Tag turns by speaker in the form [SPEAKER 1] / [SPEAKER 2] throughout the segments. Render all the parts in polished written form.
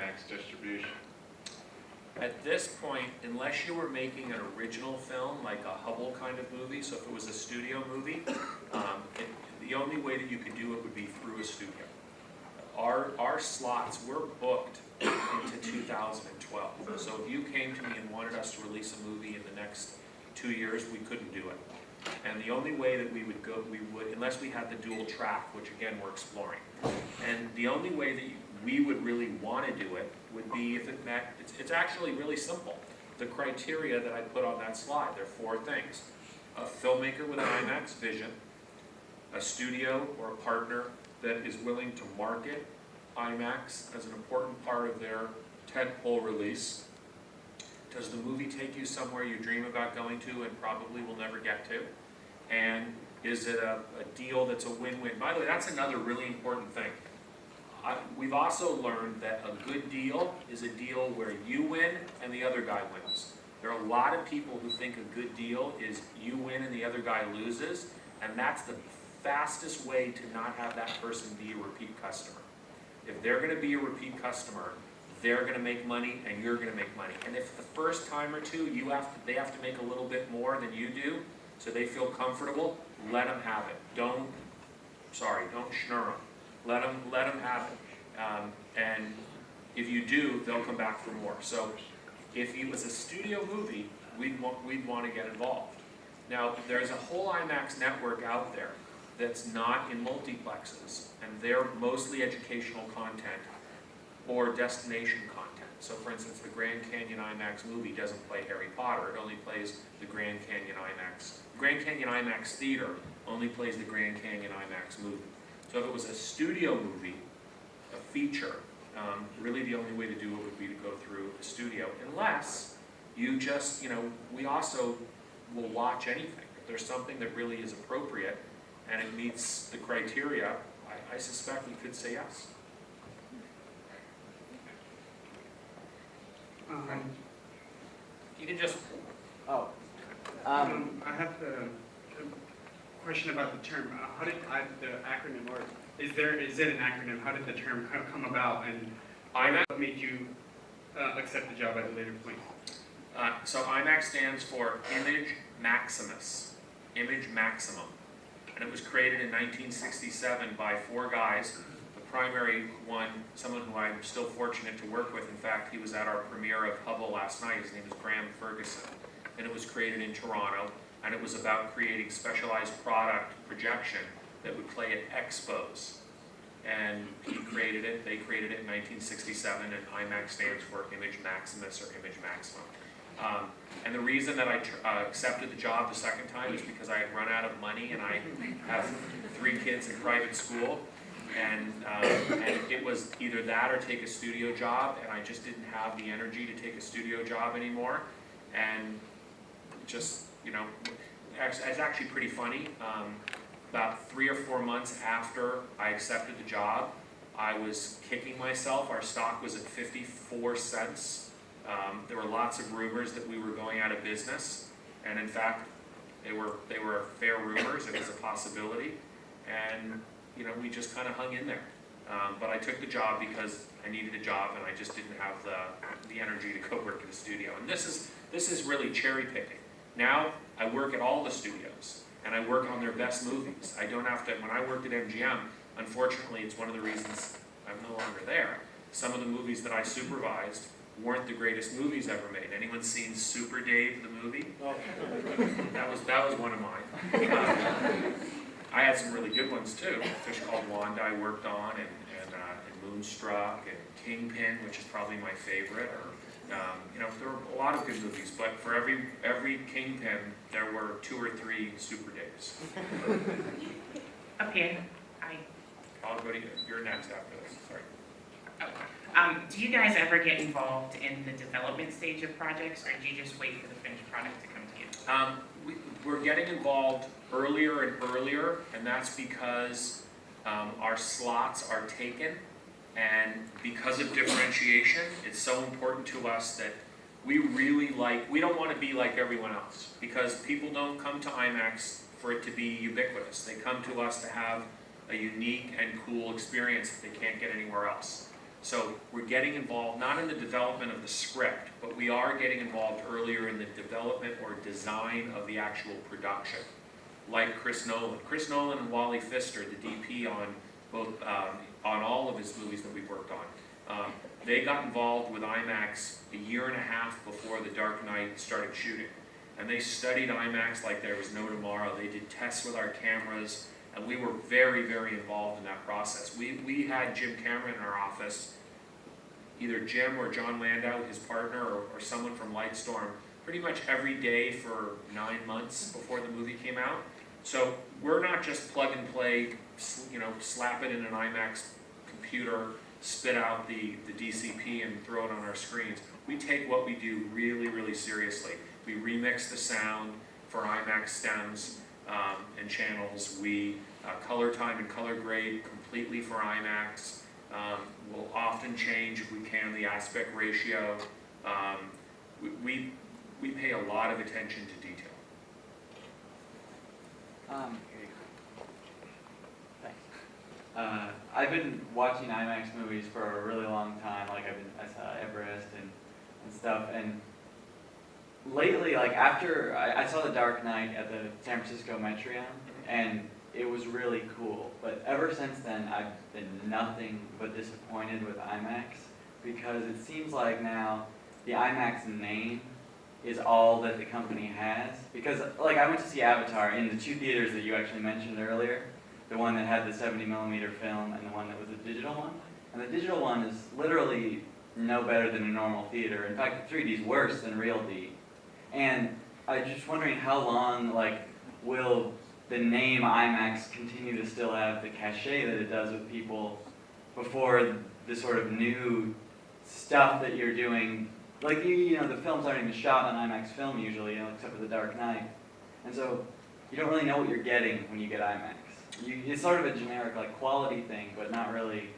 [SPEAKER 1] IMAX distribution?
[SPEAKER 2] At this point, unless you were making an original film, like a Hubble kind of movie, so if it was a studio movie, the only way that you could do it would be through a studio. Our slots were booked into 2012. So if you came to me and wanted us to release a movie in the next 2 years, we couldn't do it. And the only way that we would, unless we had the dual track, which again we're exploring. And the only way that we would really want to do it would be if it met, it's actually really simple. The criteria that I put on that slide, there are 4 things. A filmmaker with an IMAX vision, a studio or a partner that is willing to market IMAX as an important part of their tentpole release. Does the movie take you somewhere you dream about going to and probably will never get to? And is it a deal that's a win-win? By the way, that's another really important thing. We've also learned that a good deal is a deal where you win and the other guy wins. There are a lot of people who think a good deal is you win and the other guy loses, and that's the fastest way to not have that person be a repeat customer. If they're going to be a repeat customer, they're going to make money and you're going to make money. And if the first time or two they have to make a little bit more than you do, so they feel comfortable, let them have it. Don't schnur them. Let them have it. And if you do, they'll come back for more. So if it was a studio movie, we'd want to get involved. Now, there's a whole IMAX network out there that's not in multiplexes, and they're mostly educational content or destination content. So for instance, the Grand Canyon IMAX movie doesn't play Harry Potter, it only plays the Grand Canyon IMAX. Grand Canyon IMAX Theater only plays the Grand Canyon IMAX movie. So if it was a studio movie, a feature, really the only way to do it would be to go through a studio, unless you just, we also will watch anything. If there's something that really is appropriate and it meets the criteria, I suspect we could say yes. You can just...
[SPEAKER 3] I have a question about the term. How did the acronym, or is it an acronym? How did the term come about, and what made you accept the job at a later point?
[SPEAKER 2] So IMAX stands for Image Maximus, Image Maximum. And it was created in 1967 by 4 guys. The primary one, someone who I'm still fortunate to work with. In fact, he was at our premiere of Hubble last night. His name is Graham Ferguson. And it was created in Toronto. And it was about creating specialized product projection that would play at expos. And he created it, they created it in 1967, and IMAX stands for Image Maximus or Image Maximum. And the reason that I accepted the job the second time is because I had run out of money, and I have 3 kids in private school, and it was either that or take a studio job, and I just didn't have the energy to take a studio job anymore. And just, it's actually pretty funny. About 3 or 4 months after I accepted the job, I was kicking myself. Our stock was at 54 cents. There were lots of rumors that we were going out of business, and in fact, they were fair rumors. It was a possibility, and we just kind of hung in there. But I took the job because I needed a job, and I just didn't have the energy to go work at a studio. And this is really cherry picking. Now I work at all the studios, and I work on their best movies. I don't have to. When I worked at MGM, unfortunately, it's one of the reasons I'm no longer there. Some of the movies that I supervised weren't the greatest movies ever made. Anyone seen Super Dave, the movie? That was one of mine. I had some really good ones too. Fish Called Wanda I worked on, and Moonstruck, and Kingpin, which is probably my favorite. There were a lot of good movies, but for every Kingpin, there were 2 or 3 Super Daves.
[SPEAKER 4] Up here. Hi.
[SPEAKER 2] I'll go to you. You're next after this. Sorry.
[SPEAKER 4] Do you guys ever get involved in the development stage of projects, or do you just wait for the finished product to come to you?
[SPEAKER 2] We're getting involved earlier and earlier, and that's because our slots are taken, and because of differentiation, it's so important to us that we don't want to be like everyone else, because people don't come to IMAX for it to be ubiquitous. They come to us to have a unique and cool experience that they can't get anywhere else. So we're getting involved, not in the development of the script, but we are getting involved earlier in the development or design of the actual production. Like Chris Nolan. Chris Nolan and Wally Pfister, the DP on both, on all of his movies that we've worked on. They got involved with IMAX a year and a half before The Dark Knight started shooting. And they studied IMAX like there was no tomorrow. They did tests with our cameras, and we were very, very involved in that process. We had Jim Cameron in our office, either Jim or John Landau, his partner, or someone from Lightstorm, pretty much every day for 9 months before the movie came out. So we're not just plug and play, slap it in an IMAX computer, spit out the DCP and throw it on our screens. We take what we do really, really seriously. We remix the sound for IMAX stems and channels. We color time and color grade completely for IMAX. We'll often change, if we can, the aspect ratio. We pay a lot of attention to detail.
[SPEAKER 1] Here you go. Thanks. I've been watching IMAX movies for a really long time. Like I saw Everest and stuff. And lately, like after I saw The Dark Knight at the San Francisco Metreon, and it was really cool. But ever since then, I've been nothing but disappointed with IMAX, because it seems like now the IMAX name is all that the company has. Because like I went to see Avatar in the two theaters that you actually mentioned earlier, the one that had the 70mm film and the one that was a digital one. And the digital one is literally no better than a normal theater. In fact, the 3D is worse than Real D. And I'm just wondering how long, like, will the name IMAX continue to still have the cachet that it does with people before the sort of new stuff that you're doing, like, the films aren't even shot on IMAX film usually, except for The Dark Knight. And so you don't really know what you're getting when you get IMAX. It's sort of a generic, like, quality thing, but not really,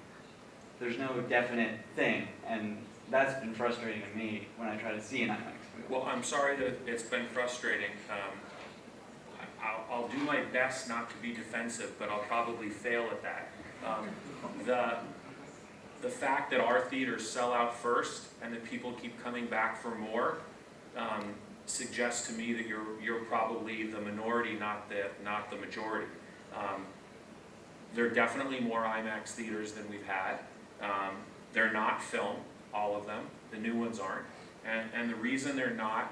[SPEAKER 1] there's no definite thing. And that's been frustrating to me when I try to see an IMAX movie.
[SPEAKER 2] Well, I'm sorry that it's been frustrating. I'll do my best not to be defensive, but I'll probably fail at that. The fact that our theaters sell out first and that people keep coming back for more suggests to me that you're probably the minority, not the majority. There are definitely more IMAX theaters than we've had. They're not film, all of them. The new ones aren't. And the reason they're not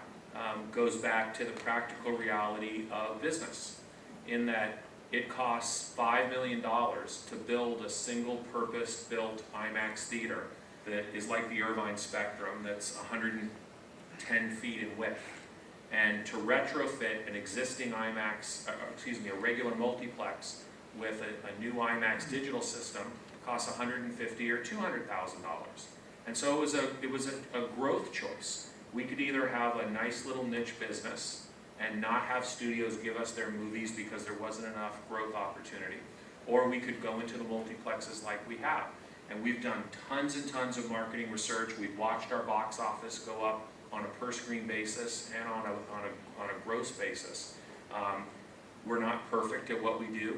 [SPEAKER 2] goes back to the practical reality of business, in that it costs $5 million to build a single-purpose built IMAX theater that is like the Irvine Spectrum, that's 110 feet in width. And to retrofit an existing IMAX, a regular multiplex with a new IMAX digital system costs $150,000 or $200,000. And so it was a growth choice. We could either have a nice little niche business and not have studios give us their movies because there wasn't enough growth opportunity, or we could go into the multiplexes like we have. And we've done tons and tons of marketing research. We've watched our box office go up on a per screen basis and on a gross basis. We're not perfect at what we do.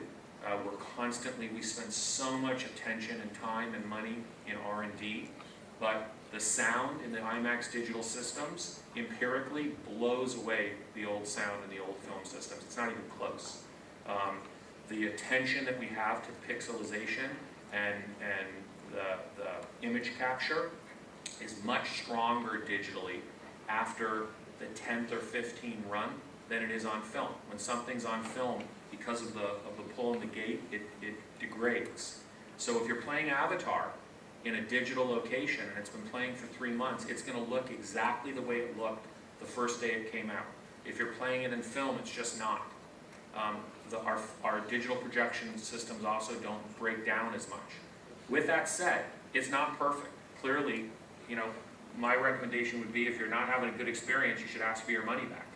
[SPEAKER 2] We spend so much attention and time and money in R&D, but the sound in the IMAX digital systems empirically blows away the old sound in the old film systems. It's not even close. The attention that we have to pixelization and the image capture is much stronger digitally after the 10th or 15th run than it is on film. When something's on film, because of the pull in the gate, it degrades. So if you're playing Avatar in a digital location and it's been playing for 3 months, it's going to look exactly the way it looked the first day it came out. If you're playing it in film, it's just not. Our digital projection systems also don't break down as much. With that said, it's not perfect. Clearly, my recommendation would be, if you're not having a good experience, you should ask for your money back.